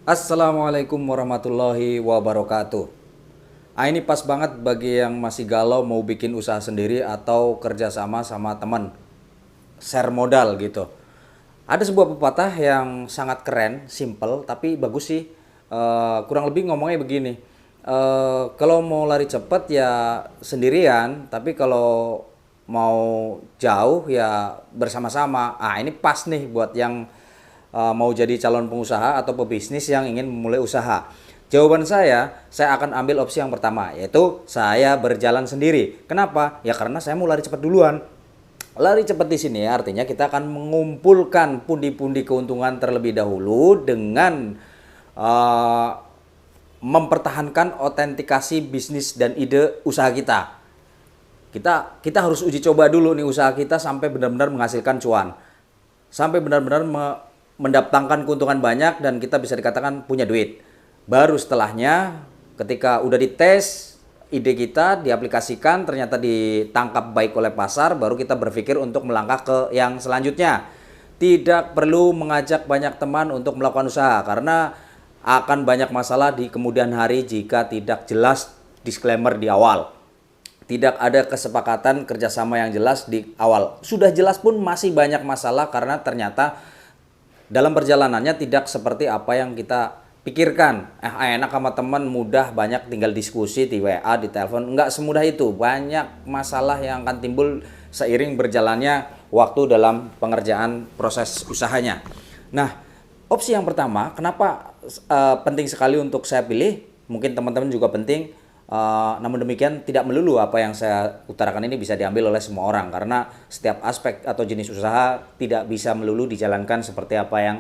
Assalamualaikum warahmatullahi wabarakatuh. Ini pas banget bagi yang masih galau mau bikin usaha sendiri atau kerja sama sama teman, share modal gitu. Ada sebuah pepatah yang sangat keren, simple tapi bagus sih. Kurang lebih ngomongnya begini. Kalau mau lari cepet ya sendirian, tapi kalau mau jauh ya bersama-sama. Ini pas nih buat yang mau jadi calon pengusaha atau pebisnis yang ingin memulai usaha. Jawaban saya akan ambil opsi yang pertama, yaitu saya berjalan sendiri. Kenapa? Ya karena saya mau lari cepat duluan. Lari cepat di sini artinya kita akan mengumpulkan pundi-pundi keuntungan terlebih dahulu dengan uh, mempertahankan otentikasi bisnis dan ide usaha kita. Kita harus uji coba dulu nih usaha kita sampai benar-benar menghasilkan cuan. Sampai benar-benar mendatangkan keuntungan banyak dan kita bisa dikatakan punya duit. Baru setelahnya ketika udah dites ide kita diaplikasikan ternyata ditangkap baik oleh pasar, baru kita berpikir untuk melangkah ke yang selanjutnya. Tidak perlu mengajak banyak teman untuk melakukan usaha karena akan banyak masalah di kemudian hari jika tidak jelas disclaimer di awal. Tidak ada kesepakatan kerjasama yang jelas di awal. Sudah jelas pun masih banyak masalah karena ternyata dalam perjalanannya tidak seperti apa yang kita pikirkan. Enak sama teman mudah, banyak tinggal diskusi di WA, di telepon. Enggak semudah itu. Banyak masalah yang akan timbul seiring berjalannya waktu dalam pengerjaan proses usahanya. Nah, opsi yang pertama, kenapa penting sekali untuk saya pilih? Mungkin teman-teman juga penting. Namun demikian tidak melulu apa yang saya utarakan ini bisa diambil oleh semua orang karena setiap aspek atau jenis usaha tidak bisa melulu dijalankan seperti apa yang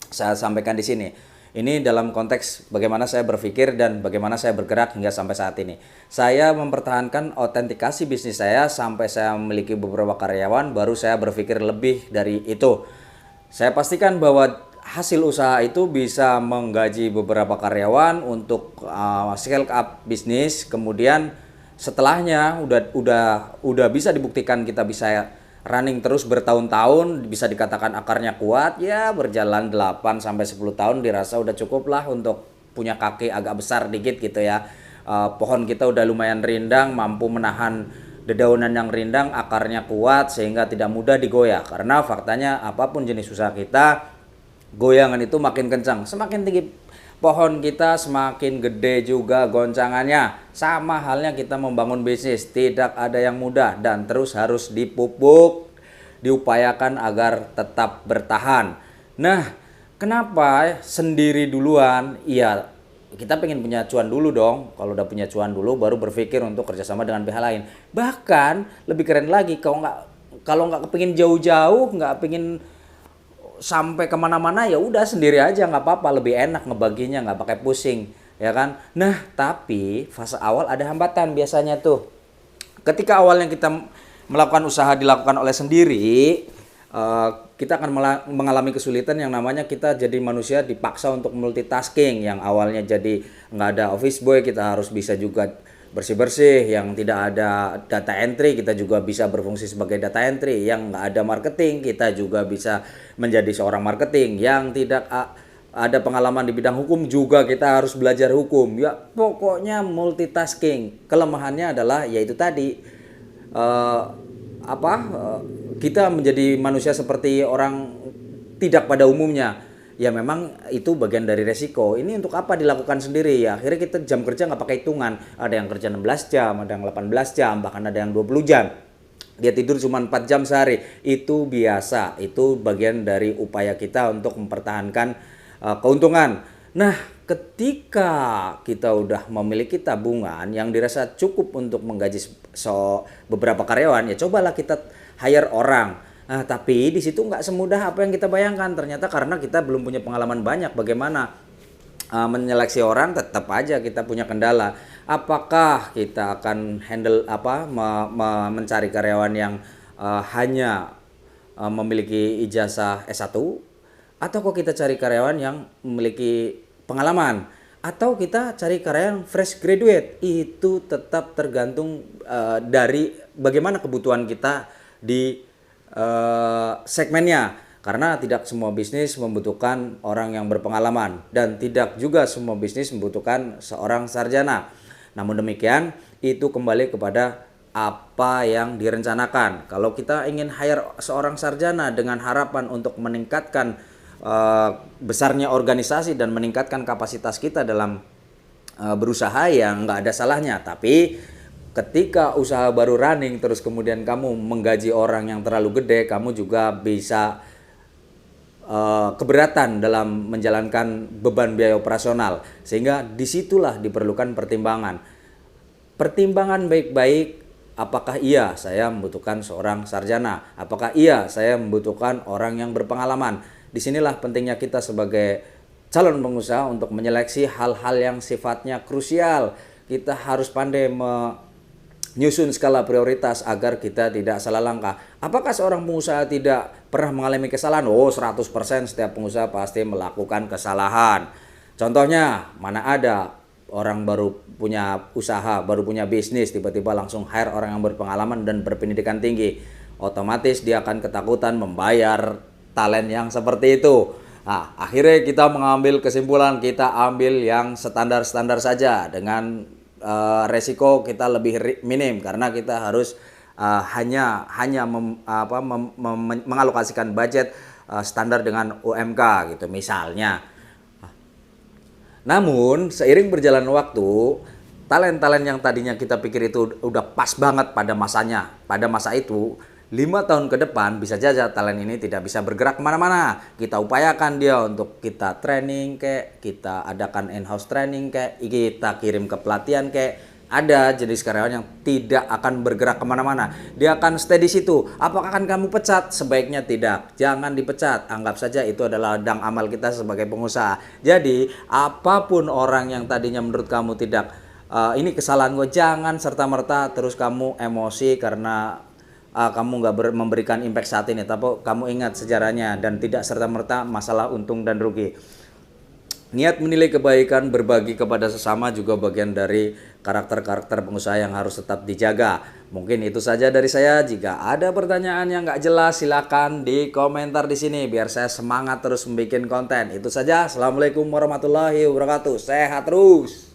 saya sampaikan di sini. Ini dalam konteks bagaimana saya berpikir dan bagaimana saya bergerak hingga sampai saat ini. Saya mempertahankan autentikasi bisnis saya sampai saya memiliki beberapa karyawan, baru saya berpikir lebih dari itu. Saya pastikan bahwa hasil usaha itu bisa menggaji beberapa karyawan untuk scale up bisnis. Kemudian setelahnya udah bisa dibuktikan kita bisa running terus bertahun-tahun, bisa dikatakan akarnya kuat, ya berjalan 8 sampai 10 tahun dirasa udah cukup lah untuk punya kaki agak besar dikit gitu ya. Pohon kita udah lumayan rindang, mampu menahan dedaunan yang rindang, akarnya kuat sehingga tidak mudah digoyah. Karena faktanya apapun jenis usaha kita, goyangan itu makin kencang. Semakin tinggi pohon kita, semakin gede juga goncangannya. Sama halnya kita membangun bisnis, tidak ada yang mudah dan terus harus dipupuk, diupayakan agar tetap bertahan. Nah, kenapa sendiri duluan? Iya, kita pengen punya cuan dulu dong. Kalau udah punya cuan dulu, baru berpikir untuk kerjasama dengan pihak lain. Bahkan lebih keren lagi, kalau nggak kepingin jauh-jauh, nggak pengen sampai kemana-mana, ya udah sendiri aja nggak apa-apa, lebih enak ngebaginya nggak pakai pusing, ya kan. Nah tapi fase awal ada hambatan biasanya tuh. Ketika awalnya kita melakukan usaha dilakukan oleh sendiri, kita akan mengalami kesulitan yang namanya kita jadi manusia dipaksa untuk multitasking. Yang awalnya jadi nggak ada office boy, kita harus bisa juga bersih-bersih. Yang tidak ada data entry, kita juga bisa berfungsi sebagai data entry. Yang nggak ada marketing, kita juga bisa menjadi seorang marketing. Yang tidak ada pengalaman di bidang hukum, juga kita harus belajar hukum. Ya pokoknya multitasking. Kelemahannya adalah yaitu tadi, eh, apa kita menjadi manusia seperti orang tidak pada umumnya. Ya memang itu bagian dari resiko. Ini untuk apa dilakukan sendiri ya? Akhirnya kita jam kerja nggak pakai hitungan. Ada yang kerja 16 jam, ada yang 18 jam, bahkan ada yang 20 jam. Dia tidur cuma 4 jam sehari. Itu biasa. Itu bagian dari upaya kita untuk mempertahankan keuntungan. Nah, ketika kita udah memiliki tabungan yang dirasa cukup untuk menggaji beberapa karyawan, ya cobalah kita hire orang. Nah, tapi di situ nggak semudah apa yang kita bayangkan. Ternyata karena kita belum punya pengalaman banyak bagaimana menyeleksi orang, tetap aja kita punya kendala. Apakah kita akan handle mencari karyawan yang hanya memiliki ijazah S1, atau kok kita cari karyawan yang memiliki pengalaman, atau kita cari karyawan fresh graduate. Itu tetap tergantung dari bagaimana kebutuhan kita di segmennya. Karena tidak semua bisnis membutuhkan orang yang berpengalaman dan tidak juga semua bisnis membutuhkan seorang sarjana. Namun demikian, itu kembali kepada apa yang direncanakan. Kalau kita ingin hire seorang sarjana dengan harapan untuk meningkatkan besarnya organisasi dan meningkatkan kapasitas kita dalam berusaha, yang nggak ada salahnya. Tapi ketika usaha baru running terus kemudian kamu menggaji orang yang terlalu gede, kamu juga bisa keberatan dalam menjalankan beban biaya operasional, sehingga disitulah diperlukan pertimbangan baik-baik. Apakah iya saya membutuhkan seorang sarjana, apakah iya saya membutuhkan orang yang berpengalaman. Disinilah pentingnya kita sebagai calon pengusaha untuk menyeleksi hal-hal yang sifatnya krusial. Kita harus pandai menyusun skala prioritas agar kita tidak salah langkah. Apakah seorang pengusaha tidak pernah mengalami kesalahan? 100% setiap pengusaha pasti melakukan kesalahan. Contohnya, mana ada orang baru punya usaha, baru punya bisnis, tiba-tiba langsung hire orang yang berpengalaman dan berpendidikan tinggi. Otomatis dia akan ketakutan membayar talent yang seperti itu. Nah, akhirnya kita mengambil kesimpulan, kita ambil yang standar-standar saja dengan resiko kita lebih minim, karena kita harus hanya mengalokasikan budget standar dengan UMK gitu misalnya. Namun seiring berjalan waktu, talent-talent yang tadinya kita pikir itu udah pas banget pada masanya, pada masa itu, 5 tahun ke depan bisa saja talent ini tidak bisa bergerak kemana-mana. Kita upayakan dia untuk kita training kayak, kita adakan in-house training kayak, kita kirim ke pelatihan kayak. Ada jenis karyawan yang tidak akan bergerak kemana-mana. Dia akan stay di situ. Apakah akan kamu pecat? Sebaiknya tidak. Jangan dipecat. Anggap saja itu adalah ladang amal kita sebagai pengusaha. Jadi apapun orang yang tadinya menurut kamu tidak ini kesalahan gue, jangan serta-merta terus kamu emosi karena kamu nggak memberikan impact saat ini. Tapi kamu ingat sejarahnya dan tidak serta-merta masalah untung dan rugi. Niat menilai kebaikan, berbagi kepada sesama juga bagian dari karakter-karakter pengusaha yang harus tetap dijaga. Mungkin itu saja dari saya. Jika ada pertanyaan yang nggak jelas, silakan di komentar di sini biar saya semangat terus membuat konten. Itu saja. Assalamualaikum warahmatullahi wabarakatuh. Sehat terus.